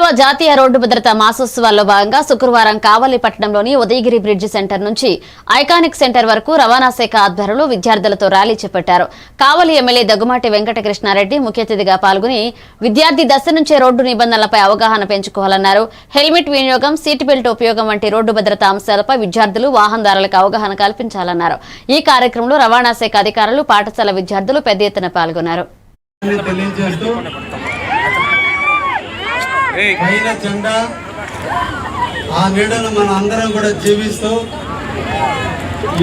మూడవ జాతీయ రోడ్డు భద్రతా మాసోత్సవాల్లో భాగంగా శుక్రవారం కావలి పట్టణంలోని ఉదయగిరి బ్రిడ్జి సెంటర్ నుంచి ఐకానిక్ సెంటర్ వరకు రవాణా శాఖ ఆధ్వర్యంలో విద్యార్థులతో ర్యాలీ చేపట్టారు. కావలి ఎమ్మెల్యే దగ్గుమాటి వెంకటకృష్ణారెడ్డి ముఖ్య అతిథిగా పాల్గొని విద్యార్థి దశ నుంచే రోడ్డు నిబంధనలపై అవగాహన పెంచుకోవాలన్నారు. హెల్మెట్ వినియోగం, సీట్ బెల్ట్ ఉపయోగం వంటి రోడ్డు భద్రతా అంశాలపై విద్యార్థులు, వాహనదారులకు అవగాహన కల్పించాలన్నారు. ఈ కార్యక్రమంలో రవాణా శాఖ అధికారులు, పాఠశాల విద్యార్థులు పెద్ద ఎత్తున పాల్గొన్నారు. పైన జెండా ఆ నీడను మన అందరం కూడా జీవిస్తూ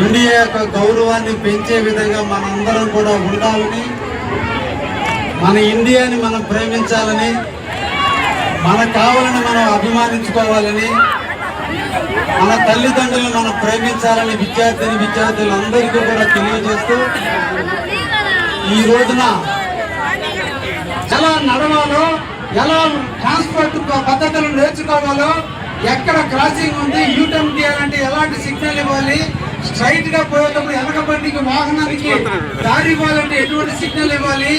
ఇండియా యొక్క గౌరవాన్ని పెంచే విధంగా మనందరం కూడా ఉండాలని, మన ఇండియాని మనం ప్రేమించాలని, మనకు కావాలని మనం అభిమానించుకోవాలని, మన తల్లిదండ్రులను మనం ప్రేమించాలని విద్యార్థులందరికీ కూడా తెలియజేస్తూ ఈ రోజున ఎలా నడవాలో, ఎలా ట్రాన్స్పోర్ట్ పద్ధతులు నేర్చుకోవాలో, ఎక్కడ క్రాసింగ్ ఉంది, యూటర్న్ చేయాలంటే ఎలాంటి సిగ్నల్ ఇవ్వాలి, స్ట్రైట్ గా పోయేటప్పుడు వెనక బండికి వాహనానికి దారి ఇవ్వాలంటే ఎటువంటి సిగ్నల్ ఇవ్వాలి,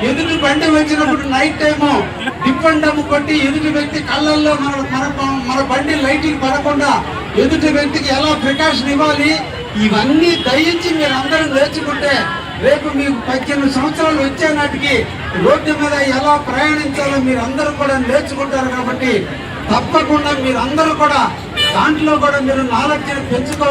ఎదుటి బండి వచ్చినప్పుడు నైట్ టైము డిప్పండము కొట్టి ఎదుటి వ్యక్తి కళ్ళల్లో మన బండి లైటింగ్ పడకుండా ఎదుటి వ్యక్తికి ఎలా ప్రికాషన్ ఇవ్వాలి, ఇవన్నీ దయించి మీరు అందరూ నేర్చుకుంటే రేపు మీకు 18 సంవత్సరాలు వచ్చే నాటికి రోడ్డు మీద ఎలా ప్రయాణించాలో మీరు అందరూ కూడా నేర్చుకుంటారు. కాబట్టి తప్పకుండా మీరందరూ కూడా దాంట్లో కూడా మీరు నాలెడ్జ్ పెంచుకోవాలి.